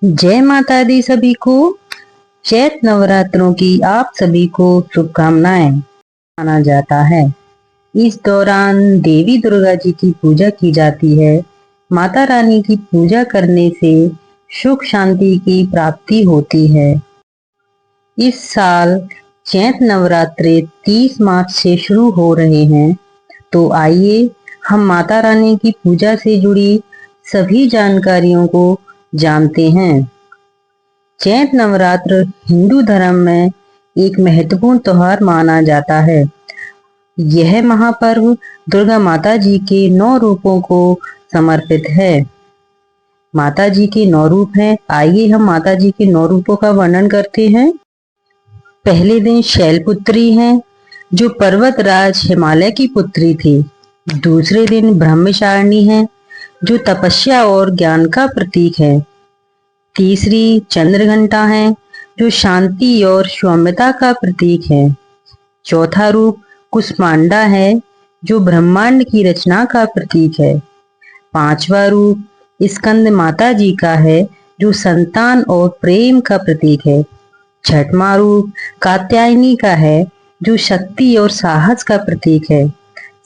जय माता दी सभी को। चैत नवरात्रों की आप सभी को शुभकामनाएं। माना जाता है इस दौरान देवी दुर्गा जी की पूजा की जाती है। माता रानी की पूजा करने से सुख शांति की प्राप्ति होती है। इस साल चैत नवरात्रे 30 मार्च से शुरू हो रहे हैं। तो आइए हम माता रानी की पूजा से जुड़ी सभी जानकारियों को जानते हैं। चैत नवरात्र हिंदू धर्म में एक महत्वपूर्ण त्योहार माना जाता है। यह महापर्व दुर्गा माता जी के 9 रूपों को समर्पित है। माता जी के 9 रूप हैं। आइए हम माता जी के 9 रूपों का वर्णन करते हैं। पहले दिन शैलपुत्री हैं, जो पर्वत राज हिमालय की पुत्री थी। दूसरे दिन ब्रह्मचारिणी है, जो तपस्या और ज्ञान का प्रतीक है। तीसरी चंद्रघंटा है, जो शांति और सौम्यता का प्रतीक है। चौथा रूप कुष्मांडा है, जो ब्रह्मांड की रचना का प्रतीक है। पांचवा रूप स्कंद माता जी का है, जो संतान और प्रेम का प्रतीक है। छठवां रूप कात्यायनी का है, जो शक्ति और साहस का प्रतीक है।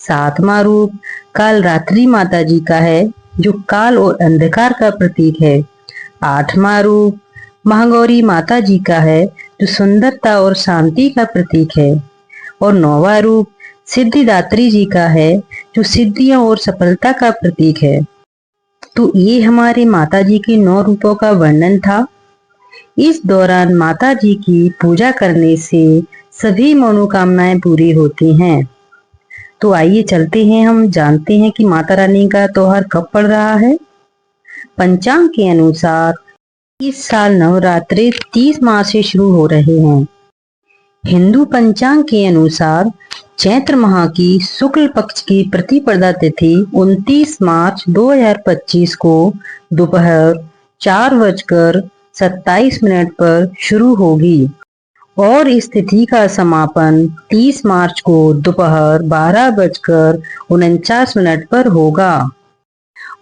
सातवां रूप कालरात्रि माता जी का है, जो काल और अंधकार का प्रतीक है। आठवां रूप महागौरी माता जी का है, जो सुंदरता और शांति का प्रतीक है। और नौवां रूप सिद्धिदात्री जी का है, जो सिद्धियों और सफलता का प्रतीक है। तो ये हमारे माता जी के 9 रूपों का वर्णन था। इस दौरान माता जी की पूजा करने से सभी मनोकामनाएं पूरी होती हैं। तो आइए चलते हैं, हम जानते हैं कि माता रानी का त्योहार कब पड़ रहा है। पंचांग के अनुसार इस साल नवरात्रे 30 मार्च से शुरू हो रहे हैं। हिंदू पंचांग के अनुसार चैत्र माह की शुक्ल पक्ष की प्रतिपदा तिथि 29 मार्च 2025 को दोपहर 4:27 पर शुरू होगी और इस तिथि का समापन 30 मार्च को दोपहर 12:49 पर होगा।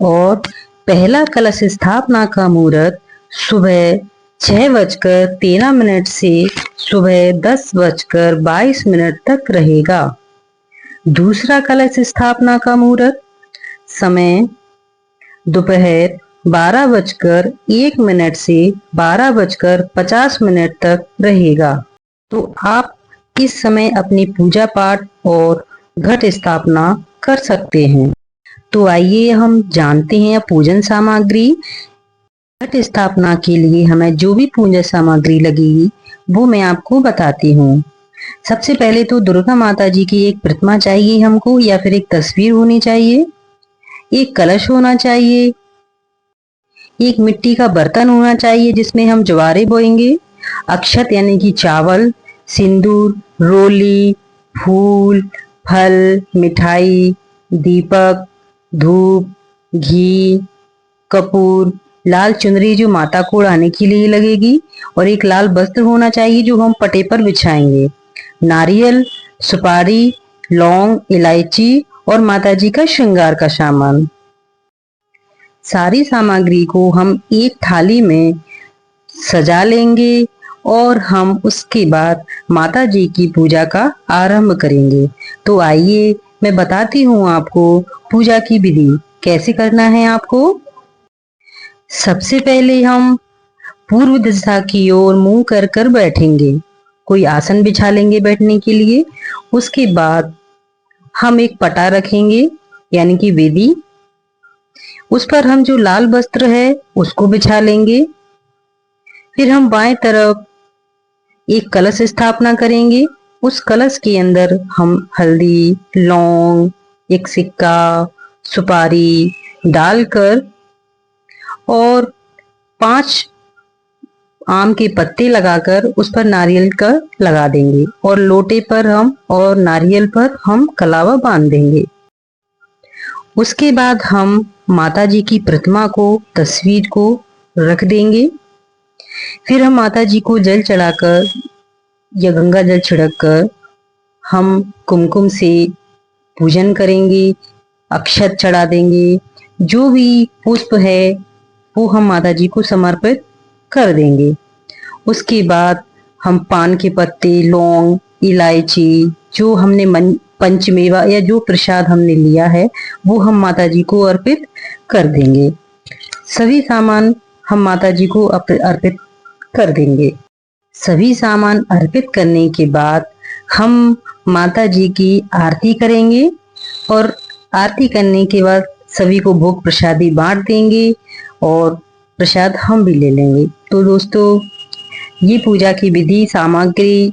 और पहला कलश स्थापना का मुहूर्त सुबह 6:13 से सुबह 10:22 तक रहेगा। दूसरा कलश स्थापना का मुहूर्त समय दोपहर 12:01 से 12:50 तक रहेगा। तो आप इस समय अपनी पूजा पाठ और घट स्थापना कर सकते हैं। तो आइए हम जानते हैं पूजन सामग्री। घट स्थापना के लिए हमें जो भी पूजा सामग्री लगेगी वो मैं आपको बताती हूँ। सबसे पहले तो दुर्गा माता जी की एक प्रतिमा चाहिए हमको, या फिर एक तस्वीर होनी चाहिए। एक कलश होना चाहिए। एक मिट्टी का बर्तन होना चाहिए जिसमें हम ज्वारे बोएंगे। अक्षत यानी कि चावल, सिंदूर, रोली, फूल, फल, मिठाई, दीपक, धूप, घी, कपूर, लाल चुनरी जो माता को ओढ़ाने के लिए लगेगी, और एक लाल वस्त्र होना चाहिए जो हम पटे पर बिछाएंगे। नारियल, सुपारी, लौंग, इलायची और माता जी का श्रृंगार का सामान। सारी सामग्री को हम एक थाली में सजा लेंगे और हम उसके बाद माता जी की पूजा का आरंभ करेंगे। तो आइए मैं बताती हूँ आपको पूजा की विधि कैसे करना है आपको। सबसे पहले हम पूर्व दिशा की ओर मुंह कर कर बैठेंगे। कोई आसन बिछा लेंगे बैठने के लिए। उसके बाद हम एक पटा रखेंगे यानी कि वेदी। उस पर हम जो लाल वस्त्र है उसको बिछा लेंगे। फिर हम बाएं तरफ एक कलश स्थापना करेंगे। उस कलश के अंदर हम हल्दी, लौंग, एक सिक्का, सुपारी डालकर और 5 आम के पत्ते लगाकर उस पर नारियल का लगा देंगे, और लोटे पर हम और नारियल पर हम कलावा बांध देंगे। उसके बाद हम माता जी की प्रतिमा को, तस्वीर को रख देंगे। फिर हम माता जी को जल चढ़ाकर या गंगा जल छिड़क कर हम कुमकुम से पूजन करेंगे, अक्षत चढ़ा देंगे। जो भी पुष्प है वो हम माता जी को समर्पित कर देंगे। उसके बाद हम पान के पत्ते, लौंग, इलायची, जो हमने पंचमेवा या जो प्रसाद हमने लिया है वो हम माता जी को अर्पित कर देंगे। सभी सामान हम माता जी को अर्पित कर देंगे। सभी सामान अर्पित करने के बाद हम माता जी की आरती करेंगे और आरती करने के बाद सभी को भोग प्रसादी बांट देंगे और प्रसाद हम भी ले लेंगे। तो दोस्तों, ये पूजा की विधि, सामग्री,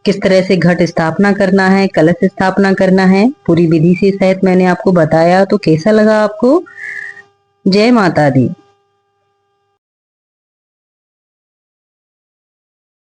किस तरह से घट स्थापना करना है, कलश स्थापना करना है, पूरी विधि से सहित मैंने आपको बताया। तो कैसा लगा आपको? जय माता दी।